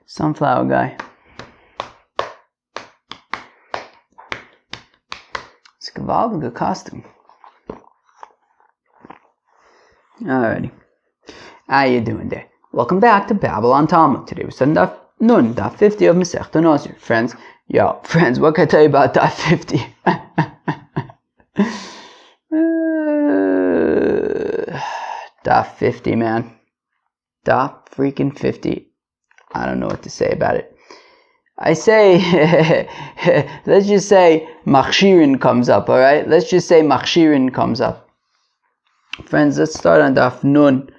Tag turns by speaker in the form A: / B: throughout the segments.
A: Sunflower guy. It's a gewaltige costume. Alrighty. How you doing there? Welcome back to Babylon Talmud. Today we're studying Daf Nun, Daf 50 of Masechta Nazir. Friends, what can I tell you about Daf 50? Daf 50, man. Daf freaking 50. I don't know what to say about it. I say, let's just say Machshirin comes up, alright? Let's just say Machshirin comes up. Friends, let's start on Daf Nun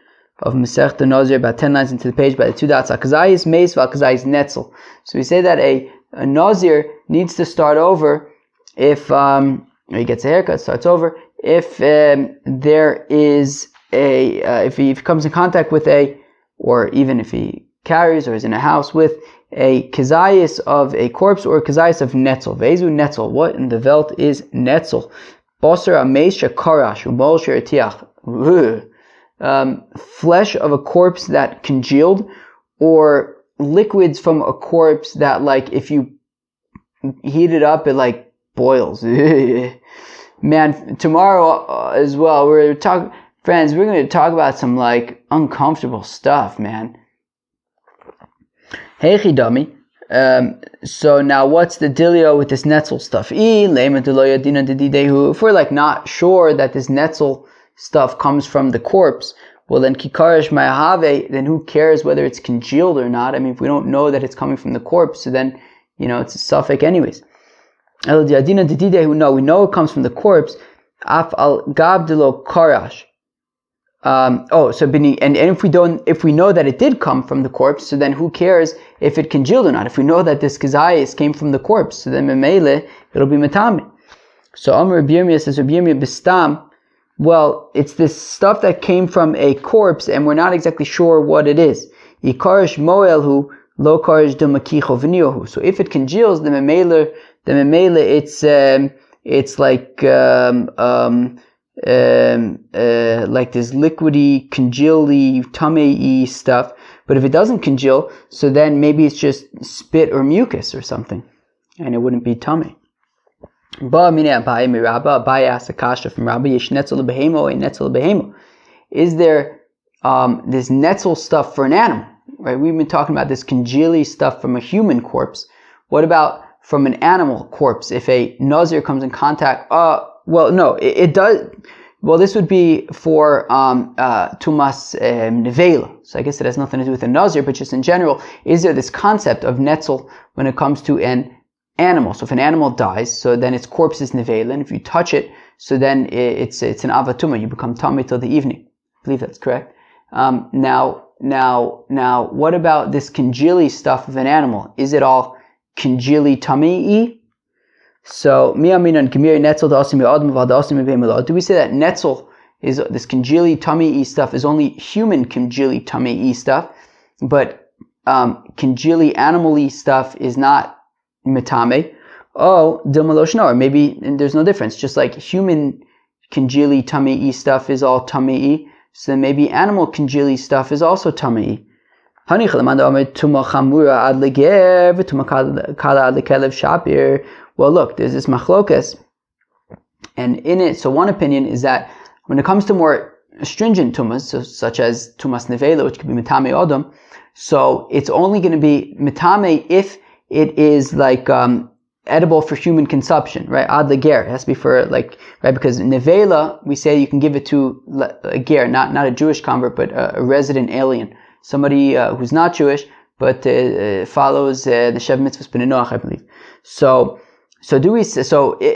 A: of Masechta Nazir, about 10 lines into the page, by the two dots. Akazayis meis v'akazayis netzel. So we say that a Nazir needs to start over if he gets a haircut, starts over, if there is if he comes in contact with or even if he carries or is in a house with a kazayis of a corpse or a kazayis of netzel. Vezu netzel. What in the Welt is netzel? Basar ameis shekarash umol sheretiach. Flesh of a corpse that congealed, or liquids from a corpse that, like, if you heat it up, it like boils. Man, tomorrow as well, we're going to talk about some like uncomfortable stuff, man. Hey Chidami. So now what's the dealio with this netzel stuff? If we're like not sure that this netzel stuff comes from the corpse, well then kikarish ma'ahave, then who cares whether it's congealed or not? I mean, if we don't know that it's coming from the corpse, so then, it's a suffix anyways. No, we know it comes from the corpse. Af al gabdilo karash. And if we know that it did come from the corpse, so then who cares if it congealed or not? If we know that this kazayis came from the corpse, so then memele, it'll be matami. So Amr Rabbi says, Rabbi bistam, well, it's this stuff that came from a corpse, and we're not exactly sure what it is. Ikarish moelhu lo karish dumakicho v'niohu. So if it congeals, the memele, it's like this liquidy, congeal-y, tummy-y stuff. But if it doesn't congeal, so then maybe it's just spit or mucus or something, and it wouldn't be tummy. Abaye asked a kasha from Rabbi, Yesh netzel behemo, a netzel behemo. Is there this netzel stuff for an animal? Right? We've been talking about this congeal-y stuff from a human corpse. What about from an animal corpse? If a Nazir comes in contact, it does. Well, this would be for tumas nevela. So I guess it has nothing to do with a Nazir, but just in general, is there this concept of netzel when it comes to an animal? So if an animal dies, so then its corpse is nevela, and if you touch it, so then it's an avatuma. You become tummy till the evening. I believe that's correct. Now, what about this congealy stuff of an animal? Is it all congealy tummy-y? So, do we say that netzel is this congealy tummy-y stuff is only human congealy tummy-y stuff, but congealy animal-y stuff is not metame? Oh, or maybe there's no difference. Just like human congealy tummy-y stuff is all tummy-y, so then maybe animal congealy stuff is also tummy-y. Well, look, there's this machlokas, and in it, so one opinion is that when it comes to more stringent tumas, so such as tumas nevela, which could be metame odom, so it's only going to be metame if it is like edible for human consumption, right? Ad leger, it has to be for right, because nevela, we say you can give it to a ger, not a Jewish convert, but a resident alien, somebody who's not Jewish, but follows the Shev Mitzvahs B'nai Noach, I believe. So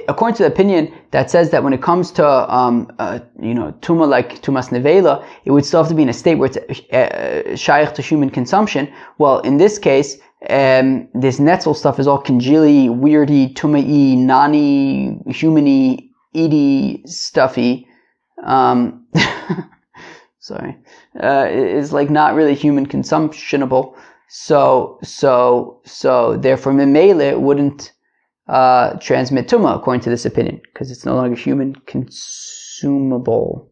A: according to the opinion that says that when it comes to tuma like tumas nevela, it would still have to be in a state where it's shaykh to human consumption. Well, in this case, this netzel stuff is all congealy, weirdy, tumai, nani, humany, eaty, stuffy. Sorry, is like not really human consumptionable. So therefore, memele it wouldn't transmit tuma according to this opinion because it's no longer human consumable.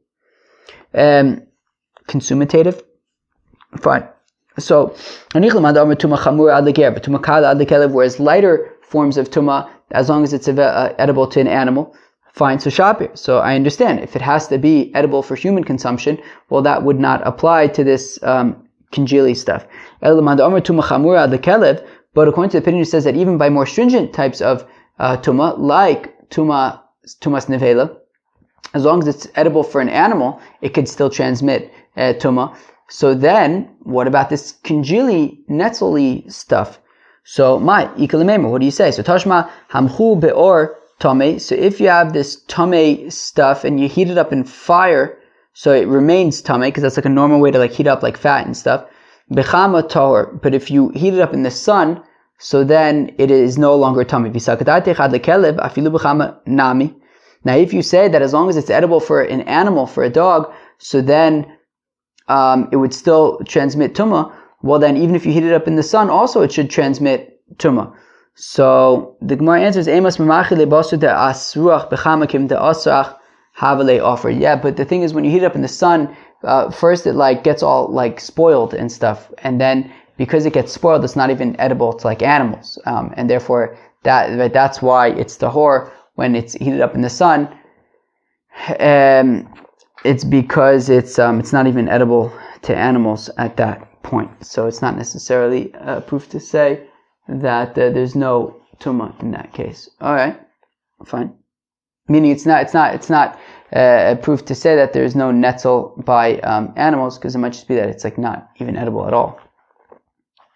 A: Consumitative. Fine. So, whereas lighter forms of tuma, as long as it's edible to an animal, fine, so shapir. So I understand. If it has to be edible for human consumption, well, that would not apply to this congealy stuff. But according to the opinion, it says that even by more stringent types of tuma, like tumas nevela, as long as it's edible for an animal, it could still transmit tuma. So then, what about this congealy, netzoli stuff? So, what do you say? So, tashma hamchu beor tame. So, if you have this tame stuff and you heat it up in fire, so it remains tame, because that's like a normal way to like heat up like fat and stuff. Bechama tahor. But if you heat it up in the sun, so then it is no longer tame. Now, if you say that as long as it's edible for an animal, for a dog, so then it would still transmit tumah. Well, then even if you heat it up in the sun, also it should transmit tumah. So the Gemara answers, "Emas memachile basu de asruach bechamakim de asrach havale offer." Yeah, but the thing is, when you heat it up in the sun, first it like gets all like spoiled and stuff, and then because it gets spoiled, it's not even edible to like animals, and therefore that's why it's tahor when it's heated up in the sun. It's because it's not even edible to animals at that point. So it's not necessarily proof to say that there's no tumah in that case. All right, fine. Meaning it's not proof to say that there's no netzel by animals, because it might just be that it's like not even edible at all.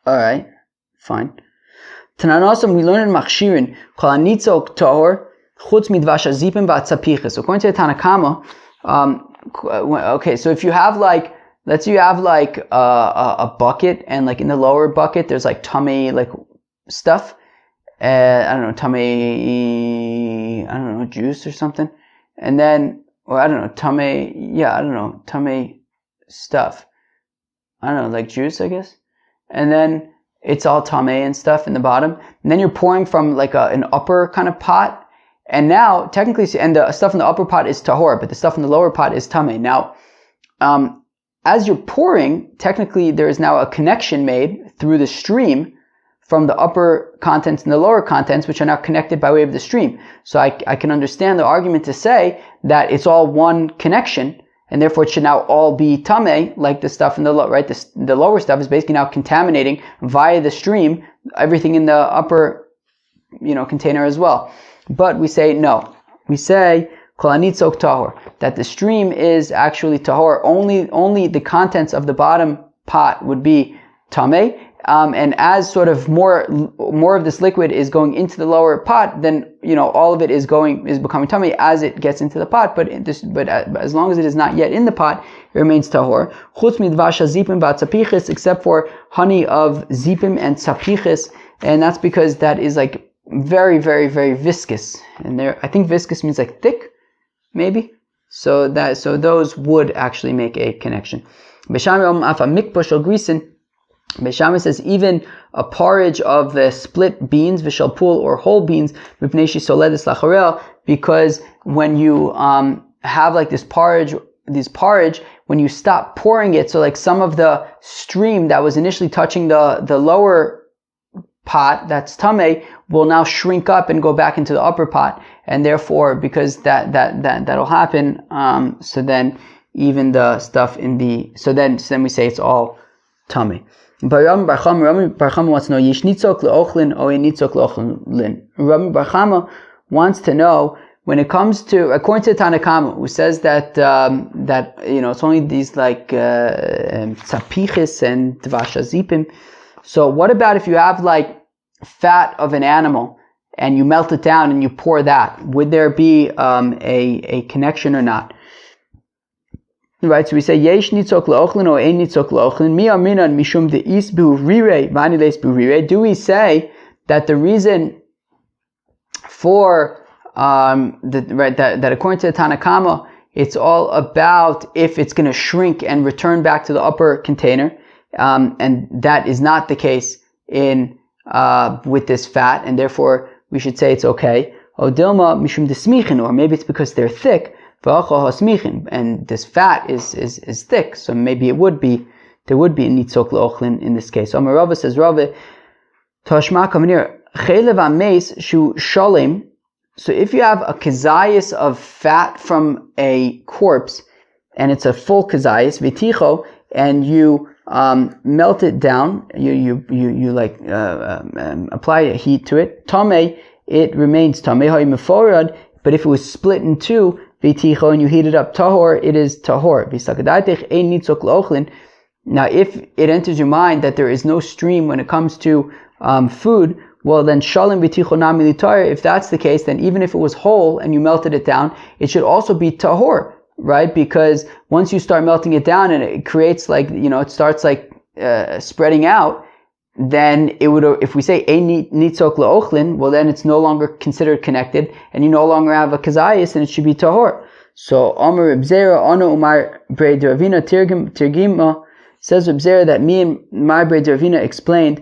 A: All right, fine. Tananasim, we learn in Machshirin, kol anitzok tahor chutz midvash azipim v'atzapiches. According to the Tanakama, okay, so if you have like, let's say you have like a bucket, and like in the lower bucket there's like tummy like stuff, tummy juice or something, and then, or tummy stuff, like juice, I guess, and then it's all tummy and stuff in the bottom, and then you're pouring from like an upper kind of pot. And now, technically, and the stuff in the upper pot is tahor, but the stuff in the lower pot is tameh. Now, as you're pouring, technically there is now a connection made through the stream from the upper contents and the lower contents, which are now connected by way of the stream. So I can understand the argument to say that it's all one connection, and therefore it should now all be tameh, like the stuff in the lower, right? The lower stuff is basically now contaminating via the stream everything in the upper, container as well. But we say no. We say kol anitzok tahor, that the stream is actually tahor. Only the contents of the bottom pot would be tameh. And as sort of more of this liquid is going into the lower pot, then all of it is becoming tameh as it gets into the pot. But as long as it is not yet in the pot, it remains tahor. Chutz midvash hazipim v'atzapiches, except for honey of zipim and tzapiches, and that's because that is like very, very, very viscous. And I think viscous means like thick, maybe. So those would actually make a connection. Beishami says even a porridge of the split beans, vishalpul, or whole beans, because when you have like this porridge, when you stop pouring it, so like some of the stream that was initially touching the lower pot, that's tameh, will now shrink up and go back into the upper pot, and therefore, because that'll happen, so then even the stuff in the, so then we say it's all tameh. Rabbi Barchama wants to know, Yesh nitzok le'ochlin o ein nitzok le'ochlin. Rabbi Barchama wants to know, when it comes to, according to Tanakama, who says that it's only these like tzapiches and dvash azipim. So what about if you have like fat of an animal and you melt it down and you pour that? Would there be a connection or not? Right, so we say yesh nitzok le'ochlin or ein nitzok le'ochlin. Mi aminan mishum de'is bu rirei v'aniles bu rirei. Do we say that the reason for that according to the Tanakama, it's all about if it's going to shrink and return back to the upper container, and that is not the case in with this fat, and therefore we should say it's okay. O dilma mishum desmichin, or maybe it's because they're thick. And this fat is thick, so maybe it would be there would be a nitzok le'ochlin in this case. Amar Rava says, Rava, Tashma Kavanir, Chelev HaMeis Shu Shalem. So if you have a kazayas of fat from a corpse, and it's a full kazayas, v'ticho, and you melt it down, you apply a heat to it, tameh, it remains tameh ha'yimeforad. But if it was split in two, v'ticho, and you heat it up, tahor, it is tahor. V'sakadaitech ein nitzok le'ochlin. Now, if it enters your mind that there is no stream when it comes to food, well then shalim v'ticho nami litar. If that's the case, then even if it was whole and you melted it down, it should also be tahor, right? Because once you start melting it down and it creates it starts spreading out, then it would, if we say ein nitzok le'ochlin, well then it's no longer considered connected, and you no longer have a kazayis, and it should be tahor. So Amar Reb Zera Ana Umar Brei Ravina Tirgima. Says Reb Zera that me and my Brei Ravina explained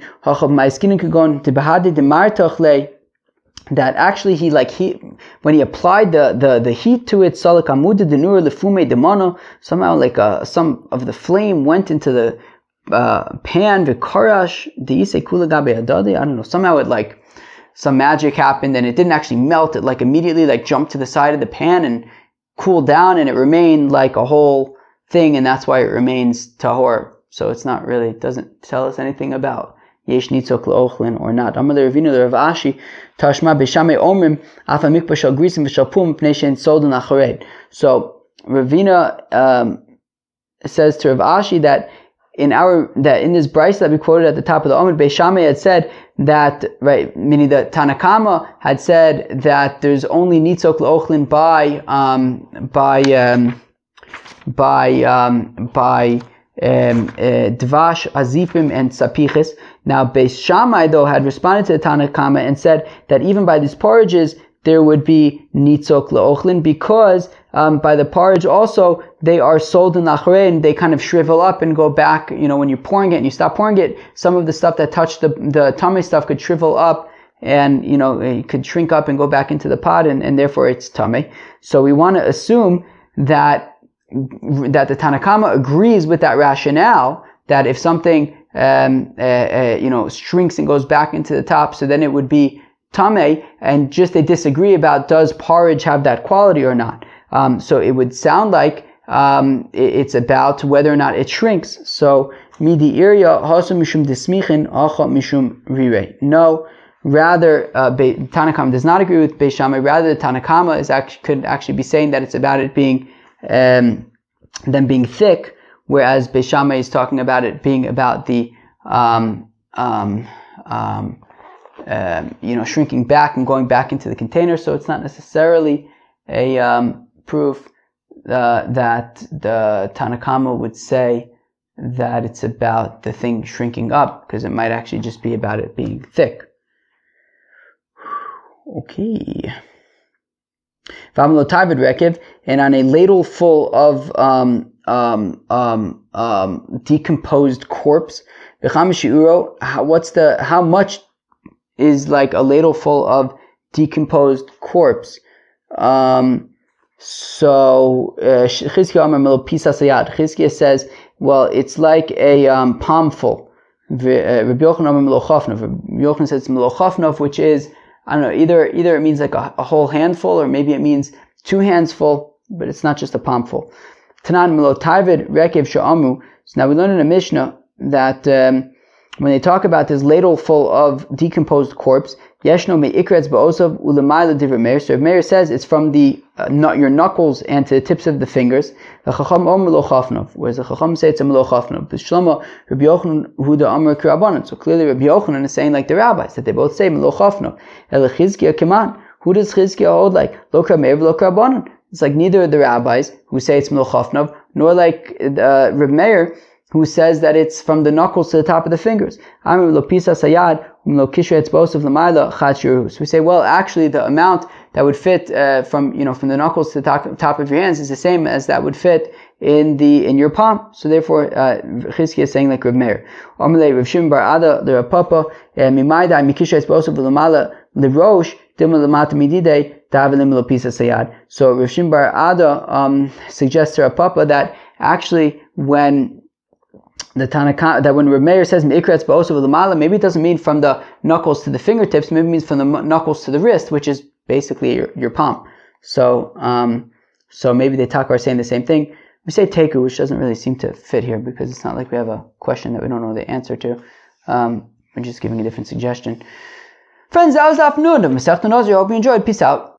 A: that actually he when he applied the heat to it, somehow some of the flame went into the pan, the karash, I don't know, somehow it some magic happened and it didn't actually melt, it immediately jumped to the side of the pan and cooled down, and it remained like a whole thing, and that's why it remains tahor. So it's not really, it doesn't tell us anything about yesh nitzok le'ochlin or not. Amar Ravina Rav Ashi tashma b'shamei omrim afa mikpa shel grisim v'shel pum pnei shein soldin achared. So Ravina says to Rav Ashi that in this brayso that we quoted at the top of the Amud, Beis Shammai had said that, right, meaning the Tanakama had said that there's only nitzok le'ochlin by dvash, azipim, and sapiches. Now Beis Shammai though had responded to the Tanakama and said that even by these porridges there would be nitzok le'ochlin, because by the porridge also they are sold in achrei, and they kind of shrivel up and go back. When you're pouring it and you stop pouring it, some of the stuff that touched the tummy stuff could shrivel up, and it could shrink up and go back into the pot, and therefore it's tummy. So we want to assume that the Tanakama agrees with that rationale, that if something shrinks and goes back into the top, so then it would be tameh, and just they disagree about does porridge have that quality or not. So it would sound like it's about whether or not it shrinks. So midi irya hasu mishum desmichin acha mishum rirei. No, rather Tanakama does not agree with Beis Shammai. Rather, the Tanakama could actually be saying that it's about it being them being thick, whereas Beis Shammai is talking about it being about the shrinking back and going back into the container. So it's not necessarily a proof that the Tanakama would say that it's about the thing shrinking up, because it might actually just be about it being thick. Okay. And on a ladle full of decomposed corpse, how much is a ladle full of decomposed corpse? So Chizkiah says, well, it's like a palmful. Rabbi Yochanan says melochafnov, which is, I don't know, either it means like a whole handful, or maybe it means 2 hands full, but it's not just a palmful. Tanan melotavid rekev sha'amu. So now we learn in a Mishnah that when they talk about this ladle full of decomposed corpse, yeshno me'ikretz ba'osav ulemayla divrei Meir. So if Meir says it's from your knuckles and to the tips of the fingers, the chacham om melochafnov, whereas the chacham say it's a melochafnov. B'shlomo Rabbi Yochanan huda amar k'Rabbanan. So clearly Rabbi Yochanan is saying like the rabbis, that they both say melochafnov. El Chizkiah keman. Who does Chizkiah hold like? Lo k'Meir v'lo k'Rabbanan. It's like neither of the rabbis who say it's melochafnov, nor like Reb Meir, who says that it's from the knuckles to the top of the fingers. So we say, well, actually the amount that would fit from the knuckles to the top of your hands is the same as that would fit in your palm. So therefore, Chizkiah is saying like Reb Meir. Rav Shimon bar Ada the Papa mimaydai mikisha esposav v'lamala l'rosh dilma l'mata mididei davelim l'pisa sayad. So Rav Shimon bar Ada suggests to Rav Papa that actually when the Tanakh, that when Reb Meir says meikretz ba'osav l'mala, maybe it doesn't mean from the knuckles to the fingertips, maybe it means from the knuckles to the wrist, which is basically your palm. So maybe the Taka are saying the same thing. We say teku, which doesn't really seem to fit here because it's not like we have a question that we don't know the answer to. We're just giving a different suggestion. Friends, that was the afternoon of Masechta Nazir. I hope you enjoyed. Peace out.